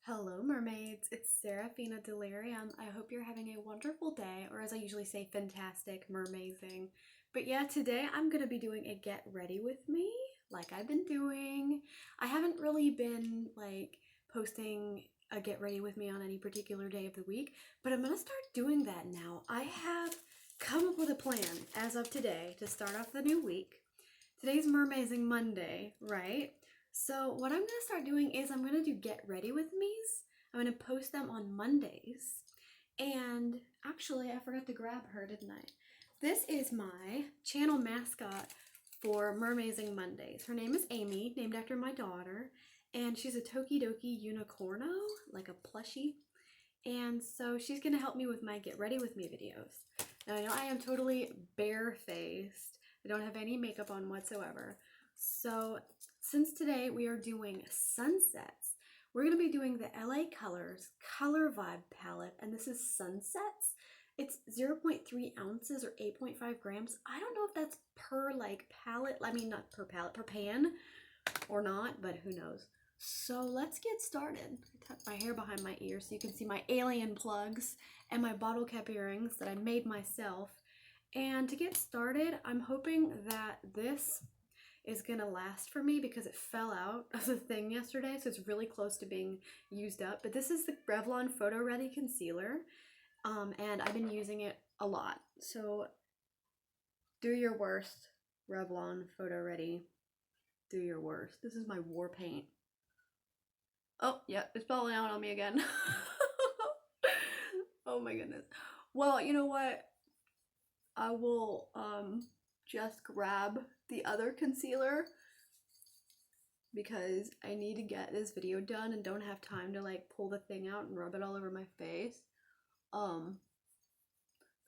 Hello mermaids, it's Serafina Delirium. I hope you're having a wonderful day, or as I usually say, fantastic, mermazing. But yeah, today I'm gonna be doing a get ready with me, like I've been doing. I haven't really been like posting a get ready with me on any particular day of the week, but I'm gonna start doing that now. I have come up with a plan as of today to start off the new week. Today's Mermazing Monday, right? So what I'm gonna start doing is I'm gonna do get ready with me's. I'm gonna post them on Mondays. And actually, I forgot to grab her, didn't I? This is my channel mascot for Mermazing Mondays. Her name is Amy, named after my daughter, and she's a Tokidoki Unicorno, like a plushie. And so she's gonna help me with my get ready with me videos. Now I know I am totally barefaced. I don't have any makeup on whatsoever. So since today we are doing sunsets, we're going to be doing the LA Colors Color Vibe palette, and this is Sunsets. It's 0.3 ounces or 8.5 grams. I don't know if that's per like palette, I mean not per palette, per pan or not, but who knows. So let's get started. I tucked my hair behind my ear so you can see my alien plugs and my bottle cap earrings that I made myself. And to get started, I'm hoping that this is gonna last for me because it fell out of the thing yesterday, so it's really close to being used up. But this is the Revlon PhotoReady concealer, and I've been using it a lot. So do your worst, Revlon PhotoReady. Do your worst. This is my war paint. Oh, yeah, it's falling out on me again. Oh my goodness. Well, you know what? I will just grab the other concealer because I need to get this video done and don't have time to like pull the thing out and rub it all over my face. But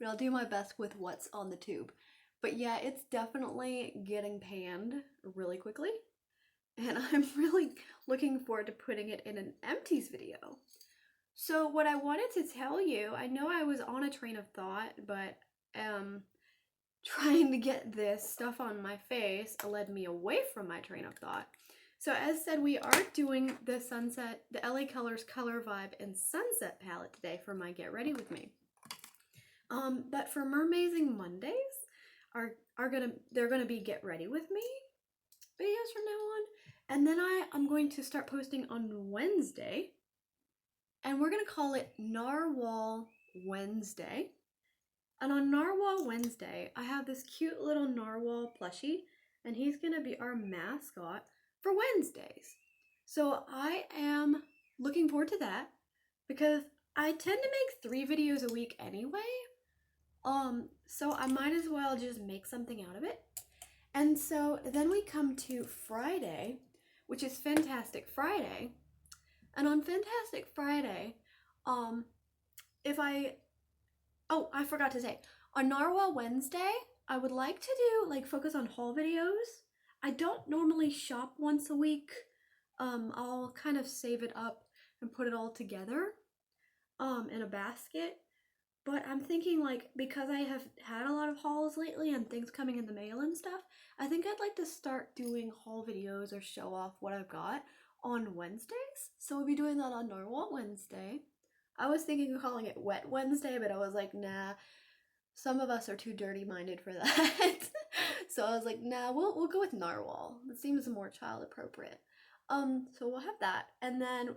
I'll do my best with what's on the tube. But yeah, it's definitely getting panned really quickly, and I'm really looking forward to putting it in an empties video. So what I wanted to tell you, I know I was on a train of thought, but trying to get this stuff on my face led me away from my train of thought. So as said, we are doing the LA Colors Color Vibe and Sunset palette today for my Get Ready With Me. But for Mermazing Mondays, they're gonna be Get Ready With Me videos from now on. And then I'm going to start posting on Wednesday, and we're gonna call it Narwhal Wednesday. And on Narwhal Wednesday, I have this cute little narwhal plushie, and he's gonna be our mascot for Wednesdays. So I am looking forward to that because I tend to make 3 videos a week anyway. So I might as well just make something out of it. And so then we come to Friday, which is Fantastic Friday. And on Fantastic Friday, I forgot to say, on Narwhal Wednesday, I would like to do like focus on haul videos. I don't normally shop once a week. I'll kind of save it up and put it all together in a basket. But I'm thinking like, because I have had a lot of hauls lately and things coming in the mail and stuff, I think I'd like to start doing haul videos or show off what I've got on Wednesdays. So we'll be doing that on Narwhal Wednesday. I was thinking of calling it Wet Wednesday, but I was like, nah, some of us are too dirty-minded for that. So I was like, nah, we'll go with Narwhal. It seems more child appropriate. So we'll have that. And then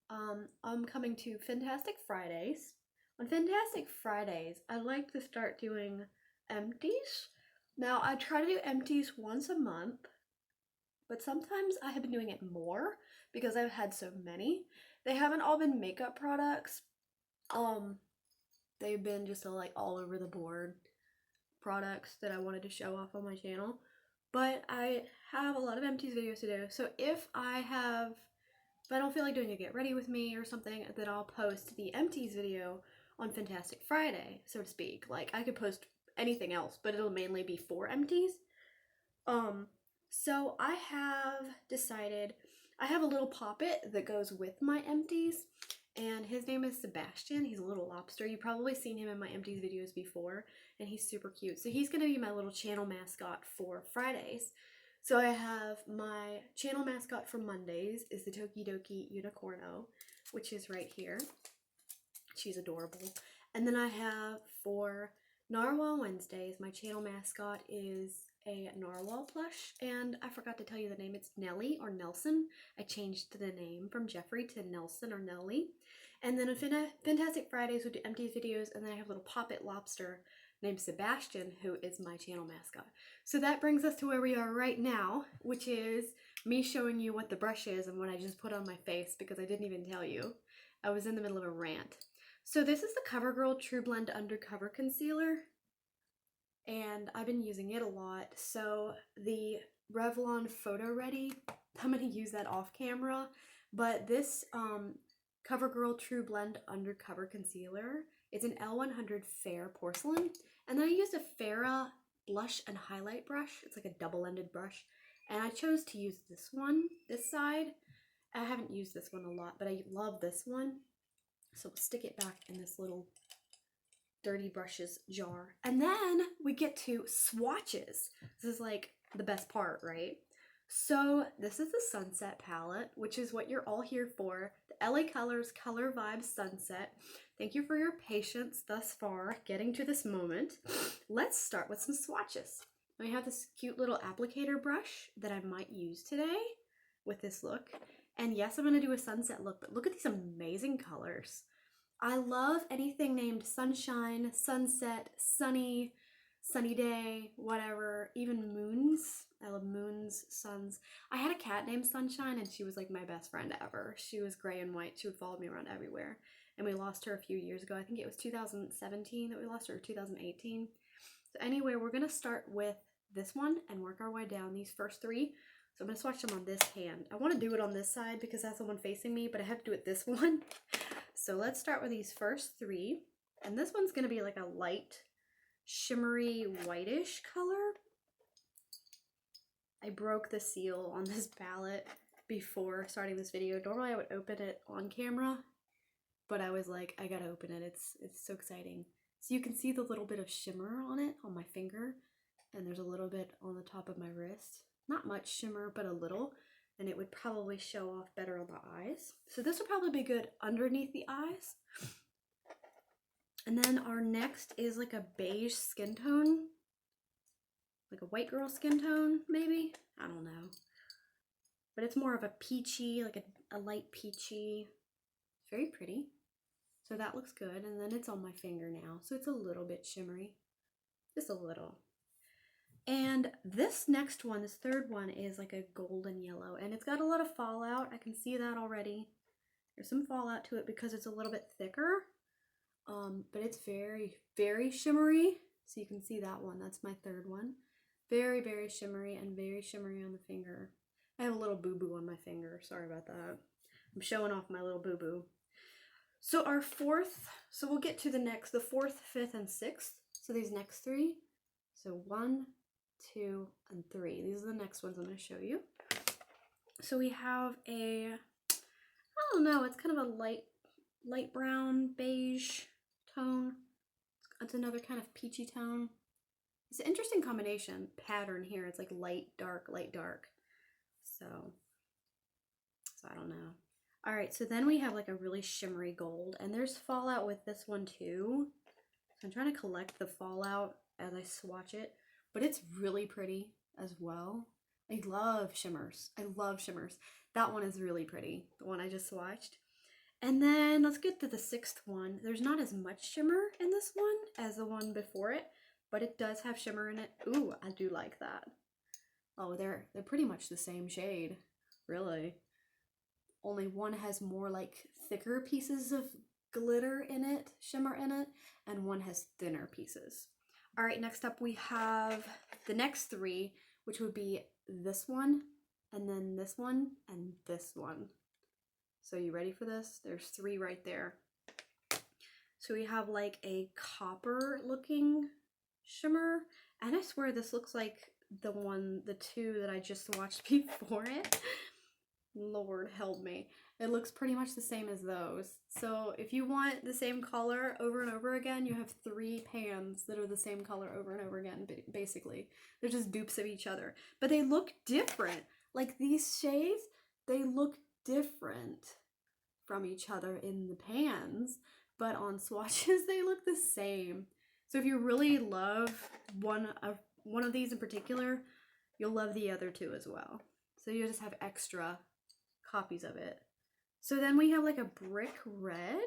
I'm coming to Fantastic Fridays. On Fantastic Fridays, I'd like to start doing empties. Now, I try to do empties once a month, but sometimes I have been doing it more because I've had so many. They haven't all been makeup products. They've been just like all over the board products that I wanted to show off on my channel. But I have a lot of empties videos to do. So if I don't feel like doing a get ready with me or something, then I'll post the empties video on Fantastic Friday, so to speak. Like I could post anything else, but it'll mainly be for empties. So I have decided, I have a little poppet that goes with my empties, and his name is Sebastian. He's a little lobster. You've probably seen him in my empties videos before, and he's super cute. So he's gonna be my little channel mascot for Fridays. So I have my channel mascot for Mondays is the Tokidoki Unicorno, which is right here. She's adorable. And then I have for Narwhal Wednesdays, my channel mascot is a narwhal plush, and I forgot to tell you the name. It's Nellie or Nelson. I changed the name from Jeffrey to Nelson or Nellie. And then on Fantastic Fridays, we do empties videos, and then I have a little poppet lobster named Sebastian, who is my channel mascot. So that brings us to where we are right now, which is me showing you what the brush is and what I just put on my face, because I didn't even tell you. I was in the middle of a rant. So this is the CoverGirl TruBlend Undercover Concealer, and I've been using it a lot. So the Revlon PhotoReady, I'm going to use that off camera, but this CoverGirl TruBlend Undercover Concealer, it's an L100 Fair Porcelain, and then I used a Farah blush and highlight brush. It's like a double-ended brush, and I chose to use this one, this side. I haven't used this one a lot, but I love this one. So we'll stick it back in this little dirty brushes jar. And then we get to swatches. This is like the best part, right? So this is the Sunset palette, which is what you're all here for. The LA Colors Color Vibes Sunset. Thank you for your patience thus far, getting to this moment. Let's start with some swatches. I have this cute little applicator brush that I might use today with this look. And yes, I'm going to do a sunset look, but look at these amazing colors. I love anything named sunshine, sunset, sunny, sunny day, whatever, even moons. I love moons, suns. I had a cat named Sunshine, and she was like my best friend ever. She was gray and white. She would follow me around everywhere. And we lost her a few years ago. I think it was 2017 that we lost her, or 2018. So anyway, we're going to start with this one and work our way down these first three. So I'm going to swatch them on this hand. I want to do it on this side because that's the one facing me, but I have to do it this one. So let's start with these first three. And this one's going to be like a light, shimmery, whitish color. I broke the seal on this palette before starting this video. Normally I would open it on camera, but I was like, I gotta open it. It's so exciting. So you can see the little bit of shimmer on it on my finger, and there's a little bit on the top of my wrist. Not much shimmer, but a little, and it would probably show off better on the eyes. So this would probably be good underneath the eyes. And then our next is like a beige skin tone, like a white girl skin tone, maybe? I don't know. But it's more of a peachy, like a light peachy. Very pretty. So that looks good, and then it's on my finger now, so it's a little bit shimmery. Just a little. And this next one, this third one, is like a golden yellow, and it's got a lot of fallout. I can see that already. There's some fallout to it because it's a little bit thicker, but it's very, very shimmery. So you can see that one. That's my third one. Very, very shimmery, and very shimmery on the finger. I have a little boo-boo on my finger. Sorry about that. I'm showing off my little boo-boo. So our fourth, so we'll get to the fourth, fifth, and sixth. So these next three. So 1, 2, and 3. These are the next ones I'm going to show you. So we have a, I don't know, it's kind of a light brown, beige tone. It's another kind of peachy tone. It's an interesting combination pattern here. It's like light, dark, light, dark. So I don't know. All right, so then we have like a really shimmery gold, and there's fallout with this one too. So I'm trying to collect the fallout as I swatch it, but it's really pretty as well. I love shimmers. I love shimmers. That one is really pretty, the one I just swatched. And then let's get to the sixth one. There's not as much shimmer in this one as the one before it, but it does have shimmer in it. Ooh, I do like that. Oh, they're pretty much the same shade, really. Only one has more like thicker pieces of glitter in it, shimmer in it, and one has thinner pieces. All right, next up we have the next three, which would be this one, and then this one, and this one. So you ready for this? There's three right there. So we have like a copper looking shimmer, and I swear this looks like the two that I just swatched before it. Lord help me. It looks pretty much the same as those. So if you want the same color over and over again, you have 3 pans that are the same color over and over again, basically. They're just dupes of each other. But they look different. Like these shades, they look different from each other in the pans, but on swatches they look the same. So if you really love one of these in particular, you'll love the other 2 as well. So you just have extra copies of it. So then we have like a brick red.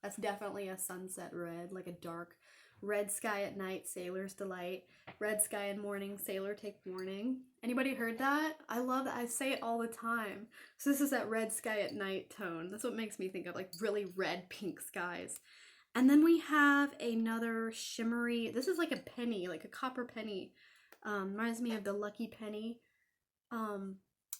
That's definitely a sunset red, like a dark red sky at night, sailor's delight. Red sky in morning, sailor take warning. Anybody heard that? I love that. I say it all the time. So this is that red sky at night tone. That's what makes me think of like really red pink skies. And then we have another shimmery, this is like a penny, like a copper penny. Reminds me of the Lucky Penny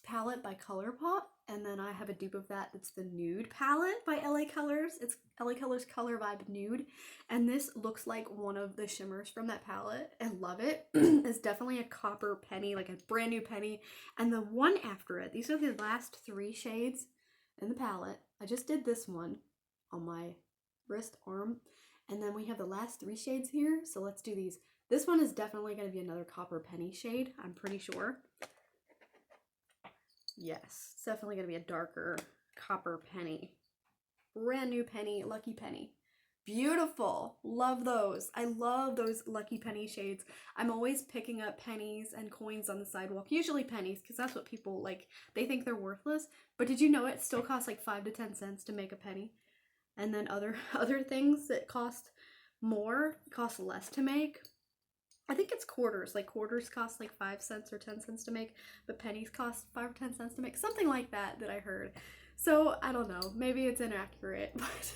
palette by ColourPop, and then I have a dupe of that that's the Nude palette by LA Colors. It's LA Colors Color Vibe Nude, and this looks like one of the shimmers from that palette. I love it. It's definitely a copper penny, like a brand new penny. And the one after it, these are the last 3 shades in the palette. I just did this one on my wrist, arm, and then we have the last 3 shades here, so let's do these. This one is definitely going to be another copper penny shade, I'm pretty sure. Yes, it's definitely going to be a darker copper penny. Brand new penny, Lucky Penny. Beautiful. Love those. I love those Lucky Penny shades. I'm always picking up pennies and coins on the sidewalk, usually pennies, because that's what people like. They think they're worthless, but did you know it still costs like 5 to 10 cents to make a penny? And then other things that cost more cost less to make. I think it's quarters. Like quarters cost like 5 cents or 10 cents to make, but pennies cost 5 or 10 cents to make. Something like that I heard. So I don't know, maybe it's inaccurate, but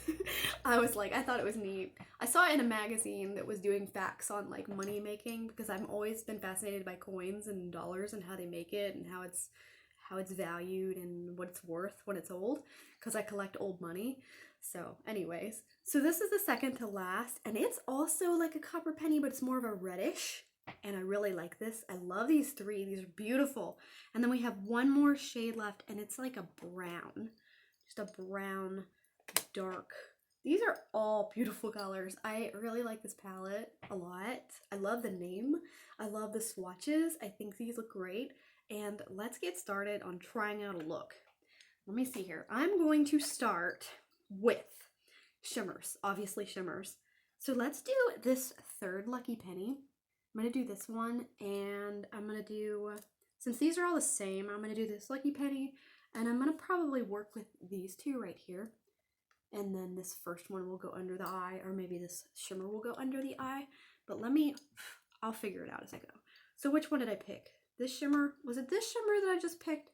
I was like, I thought it was neat. I saw it in a magazine that was doing facts on like money making, because I've always been fascinated by coins and dollars and how they make it and how it's valued and what it's worth when it's old, because I collect old money. So anyways, so this is the second to last, and it's also like a copper penny, but it's more of a reddish, and I really like this. I love these 3. These are beautiful. And then we have one more shade left, and it's like a brown, just a brown dark. These are all beautiful colors. I really like this palette a lot. I love the name. I love the swatches. I think these look great. And let's get started on trying out a look. Let me see here. I'm going to start with shimmers, obviously shimmers. So let's do this third Lucky Penny. I'm going to do this one, and I'm going to do, since these are all the same, I'm going to do this Lucky Penny, and I'm going to probably work with these 2 right here. And then this first one will go under the eye, or maybe this shimmer will go under the eye. But I'll figure it out as I go. So which one did I pick? This shimmer? Was it this shimmer that I just picked?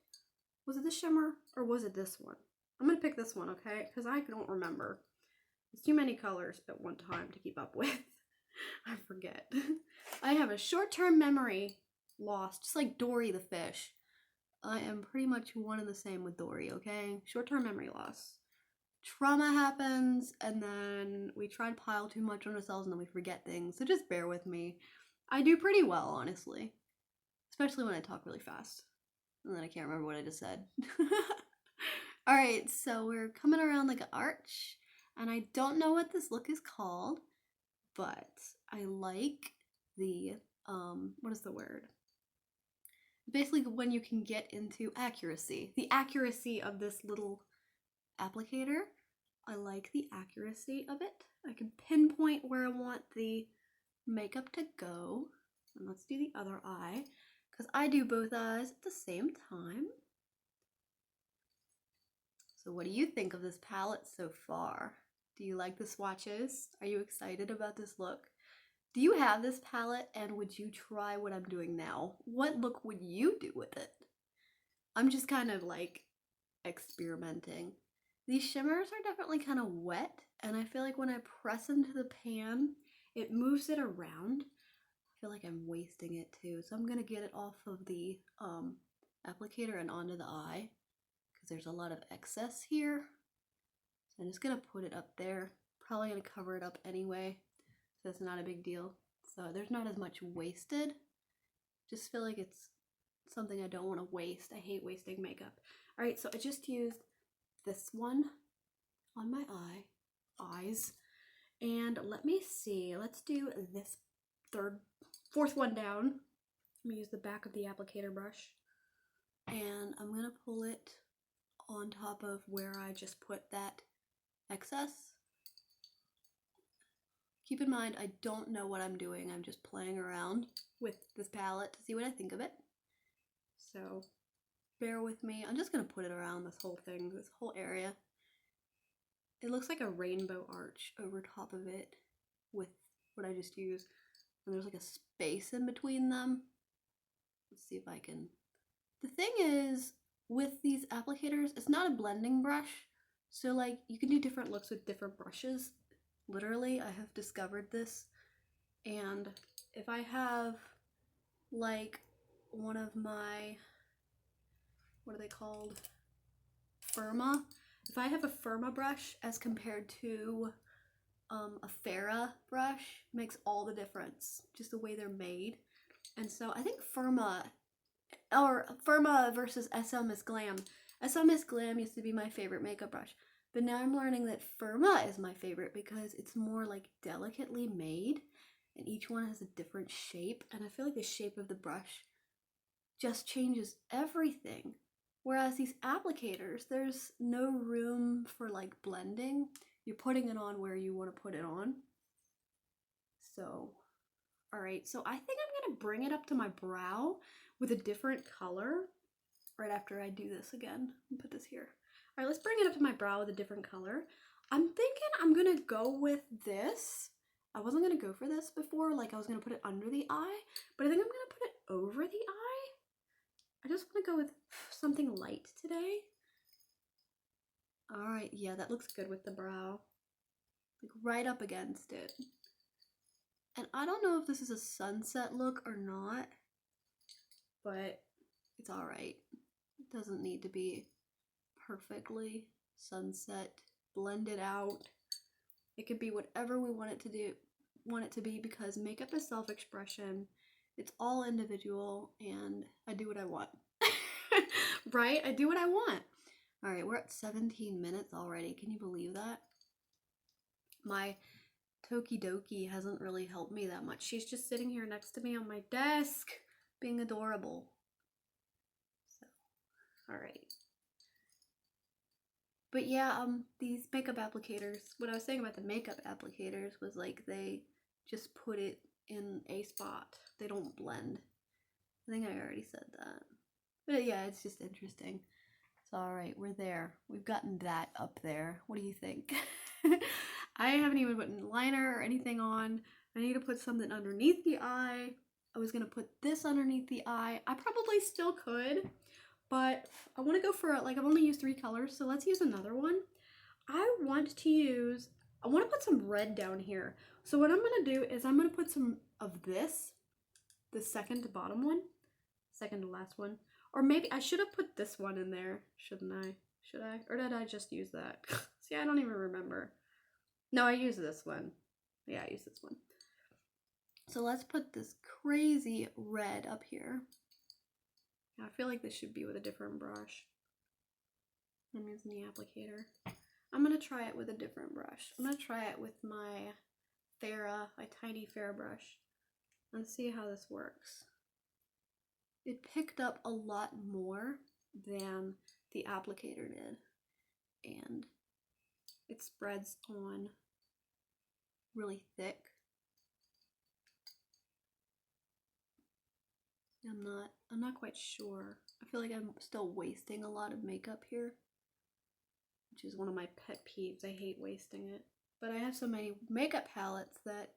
Was it this shimmer, or was it this one? I'm going to pick this one, okay? Because I don't remember. It's too many colors at one time to keep up with. I forget. I have a short-term memory loss, just like Dory the fish. I am pretty much one and the same with Dory, okay? Short-term memory loss. Trauma happens, and then we try to pile too much on ourselves, and then we forget things. So just bear with me. I do pretty well, honestly. Especially when I talk really fast. And then I can't remember what I just said. Alright, so we're coming around like an arch. And I don't know what this look is called, but I like the, what is the word? Basically when you can get into accuracy. The accuracy of this little applicator. I like the accuracy of it. I can pinpoint where I want the makeup to go. And let's do the other eye, because I do both eyes at the same time. So what do you think of this palette so far? Do you like the swatches? Are you excited about this look? Do you have this palette, and would you try what I'm doing now? What look would you do with it? I'm just kind of like experimenting. These shimmers are definitely kind of wet, and I feel like when I press into the pan, it moves it around. I feel like I'm wasting it too, so I'm gonna get it off of the applicator and onto the eye, because there's a lot of excess here. So I'm just gonna put it up there. Probably gonna cover it up anyway, so it's not a big deal. So there's not as much wasted. Just feel like it's something I don't want to waste. I hate wasting makeup. All right, so I just used this one on my eyes. And let me see, let's do this fourth one down. I'm gonna use the back of the applicator brush. And I'm gonna pull it on top of where I just put that excess. Keep in mind, I don't know what I'm doing. I'm just playing around with this palette to see what I think of it. So bear with me. I'm just gonna put it around this whole thing, this whole area. It looks like a rainbow arch over top of it with what I just used. And there's like a space in between them. Let's see if I can. The thing is, with these applicators, it's not a blending brush. So like you can do different looks with different brushes. Literally, I have discovered this. And if I have like one of my, what are they called? Firma. If I have a Firma brush as compared to a Farah brush, makes all the difference, just the way they're made. And so I think Firma versus SM Miss Glam. SM Miss Glam used to be my favorite makeup brush, but now I'm learning that Firma is my favorite because it's more like delicately made and each one has a different shape, and I feel like the shape of the brush just changes everything. Whereas these applicators, there's no room for like blending. You're putting it on where you want to put it on. So, all right, so I think I'm gonna bring it up to my brow with a different color right after I do this again. Put this here. All right, let's bring it up to my brow with a different color. I'm thinking I'm gonna go with this. I wasn't gonna go for this before, like I was gonna put it under the eye, but I think I'm gonna put it over the eye. I just want to go with something light today. All right, yeah, that looks good with the brow. Like right up against it. And I don't know if this is a sunset look or not, but it's all right. It doesn't need to be perfectly sunset blended out. It could be whatever we want it to be, because makeup is self-expression. It's all individual, and I do what I want. Right? I do what I want. All right, we're at 17 minutes already. Can you believe that? My Tokidoki hasn't really helped me that much. She's just sitting here next to me on my desk, being adorable. So, all right. But yeah, these makeup applicators, what I was saying about the makeup applicators was like they just put it in a spot. They don't blend. I think I already said that. But yeah, it's just interesting. So all right, we're there. We've gotten that up there. What do you think? I haven't even put liner or anything on. I need to put something underneath the eye. I was gonna put this underneath the eye. I probably still could, but I want to go for it. Like I've only used 3 colors, so let's use another one. I want to put some red down here. So what I'm gonna do is I'm gonna put some of this, the second to bottom one, second to last one. Or maybe I should have put this one in there, shouldn't I? Should I? Or did I just use that? See, I don't even remember. No, I used this one. Yeah, I used this one. So let's put this crazy red up here. I feel like this should be with a different brush. I'm using the applicator. I'm going to try it with a different brush. I'm going to try it with my tiny Farah brush, and see how this works. It picked up a lot more than the applicator did, and it spreads on really thick. I'm not quite sure. I feel like I'm still wasting a lot of makeup here, which is one of my pet peeves. I hate wasting it. But I have so many makeup palettes that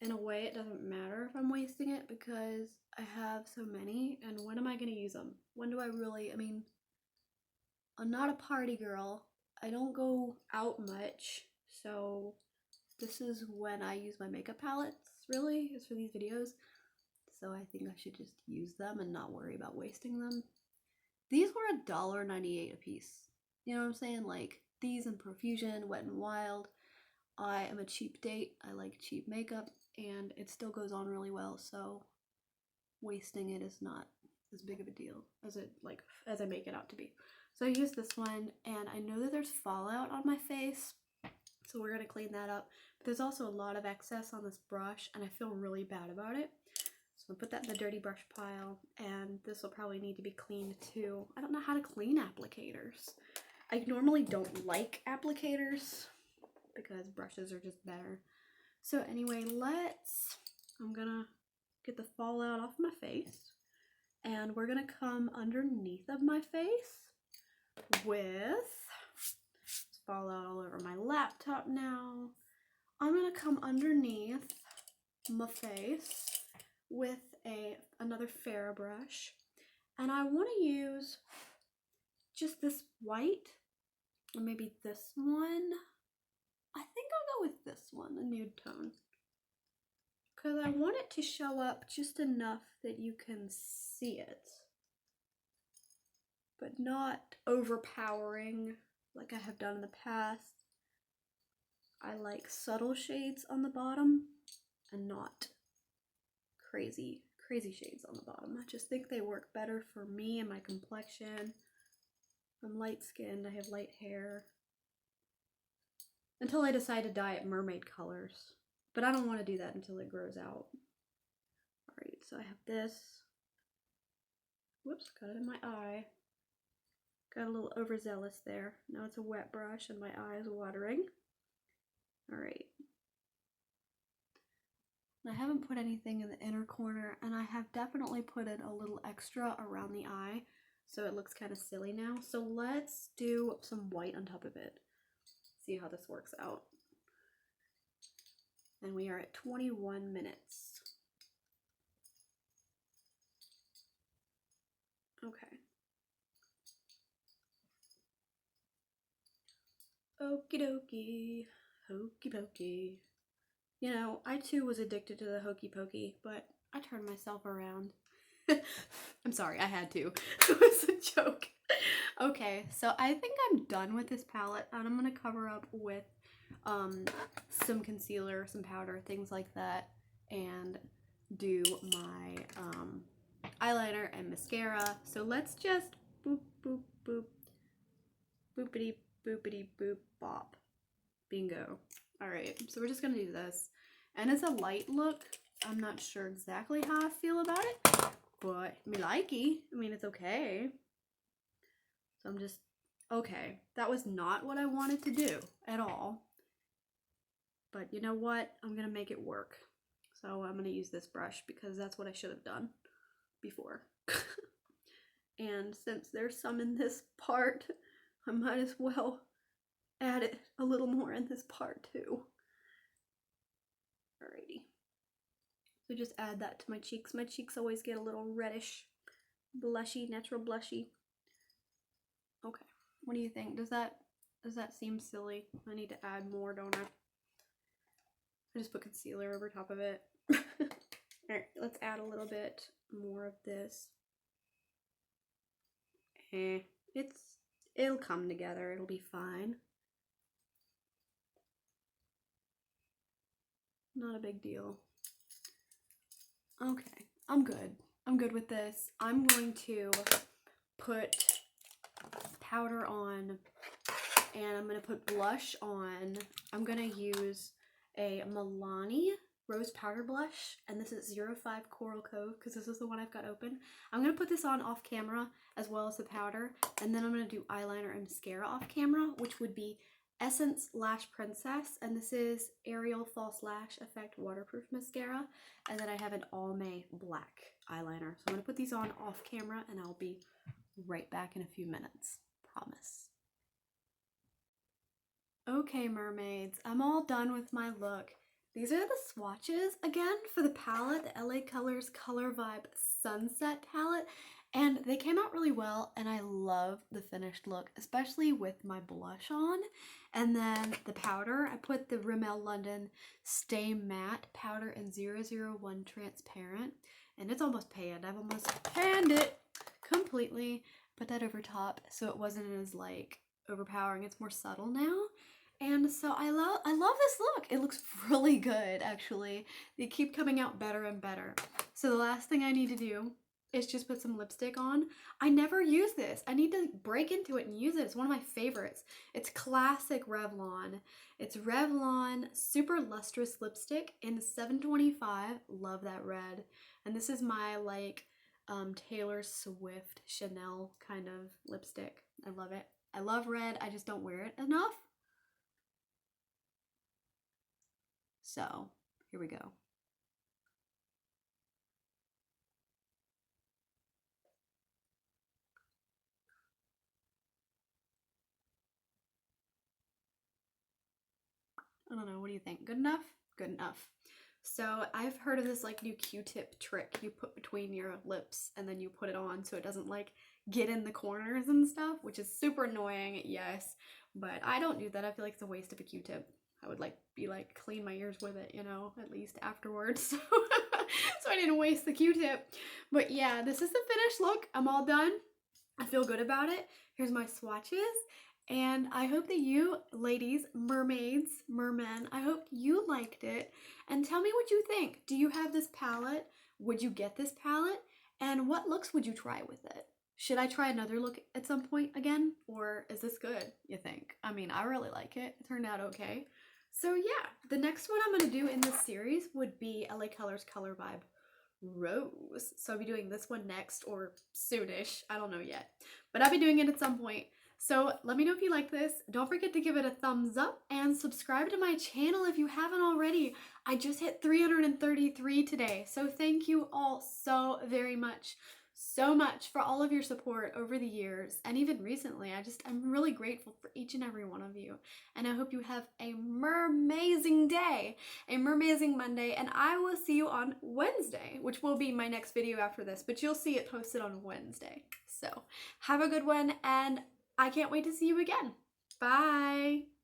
in a way it doesn't matter if I'm wasting it, because I have so many, and when am I going to use them? When do I really, I mean, I'm not a party girl. I don't go out much, so this is when I use my makeup palettes, really, is for these videos. So I think I should just use them and not worry about wasting them. These were $1.98 a piece. You know what I'm saying? Like, these in Profusion, Wet n Wild. I am a cheap date. I like cheap makeup, and it still goes on really well, so wasting it is not as big of a deal as I make it out to be. So I use this one, and I know that there's fallout on my face, so we're going to clean that up. But there's also a lot of excess on this brush, and I feel really bad about it. So I'll put that in the dirty brush pile, and this will probably need to be cleaned too. I don't know how to clean applicators. I normally don't like applicators because brushes are just better. So anyway, I'm gonna get the fallout off my face, and we're gonna come underneath of my face with fallout all over my laptop now. I'm gonna come underneath my face with another Farah brush, and I want to use just this white, or maybe this one. I think I'll go with this one, the nude tone, because I want it to show up just enough that you can see it, but not overpowering like I have done in the past. I like subtle shades on the bottom and not crazy shades on the bottom. I just think they work better for me and my complexion. I'm light skinned, I have light hair. Until I decide to dye it mermaid colors. But I don't want to do that until it grows out. Alright, so I have this. Whoops, got it in my eye. Got a little overzealous there. Now it's a wet brush and my eye is watering. Alright. I haven't put anything in the inner corner, and I have definitely put in a little extra around the eye, so it looks kind of silly now. So let's do some white on top of it. See how this works out. And we are at 21 minutes. Okay. Okie dokie, hokey pokey. You know, I too was addicted to the hokey pokey, but I turned myself around. I'm sorry, I had to. It was a joke. Okay, so I think I'm done with this palette, and I'm gonna cover up with some concealer, some powder, things like that, and do my eyeliner and mascara. So let's just boop, boop, boop, boopity, boopity, boop, bop. Bingo. Alright, so we're just gonna do this. And it's a light look. I'm not sure exactly how I feel about it, but me likey. I mean, it's okay. So I'm just, okay. That was not what I wanted to do at all. But you know what? I'm gonna make it work. So I'm gonna use this brush because that's what I should have done before. And since there's some in this part, I might as well add it a little more in this part too. Alrighty. So just add that to my cheeks. My cheeks always get a little reddish, blushy, natural blushy. Okay. What do you think? Does that seem silly? I need to add more, don't I? I just put concealer over top of it. Alright, let's add a little bit more of this. It'll come together. It'll be fine. Not a big deal. Okay, I'm good. I'm good with this. I'm going to put powder on, and I'm going to put blush on. I'm going to use a Milani Rose Powder Blush, and this is 05 Coral Cove, because this is the one I've got open. I'm going to put this on off camera, as well as the powder, and then I'm going to do eyeliner and mascara off camera, which would be Essence Lash Princess, and this is Ariel False Lash Effect Waterproof Mascara, and then I have an Almay Black eyeliner. So I'm going to put these on off camera, and I'll be right back in a few minutes. Promise. Okay, mermaids, I'm all done with my look. These are the swatches again for the palette, the LA Colors Color Vibe Sunset palette, and they came out really well, and I love the finished look, especially with my blush on. And then the powder, I put the Rimmel London Stay Matte powder in 001 Transparent, and it's almost panned. I've almost panned it completely. Put that over top so it wasn't as like overpowering. It's more subtle now. And so I love this look. It looks really good, actually. They keep coming out better and better. So the last thing I need to do is just put some lipstick on. I never use this. I need to break into it and use it. It's one of my favorites. It's classic Revlon. It's Revlon Super Lustrous Lipstick in 725. Love that red. And this is my like Taylor Swift Chanel kind of lipstick. I love it. I love red. I just don't wear it enough. So here we go. I don't know, what do you think? Good enough? Good enough. So I've heard of this like new Q-tip trick you put between your lips and then you put it on so it doesn't like get in the corners and stuff, which is super annoying, yes. But I don't do that. I feel like it's a waste of a Q-tip. I would like be like clean my ears with it, you know, at least afterwards. So, so I didn't waste the Q-tip. But yeah, this is the finished look. I'm all done. I feel good about it. Here's my swatches. And I hope that you, ladies, mermaids, mermen, I hope you liked it. And tell me what you think. Do you have this palette? Would you get this palette? And what looks would you try with it? Should I try another look at some point again? Or is this good, you think? I mean, I really like it. It turned out okay. So yeah, the next one I'm going to do in this series would be LA Colors Color Vibe Rose. So I'll be doing this one next or soonish. I don't know yet. But I'll be doing it at some point. So let me know if you like this. Don't forget to give it a thumbs up and subscribe to my channel if you haven't already. I just hit 333 today. So thank you all so very much. So much for all of your support over the years and even recently. I'm really grateful for each and every one of you. And I hope you have a mermazing day, a mermazing Monday, and I will see you on Wednesday, which will be my next video after this, but you'll see it posted on Wednesday. So have a good one, and I can't wait to see you again. Bye.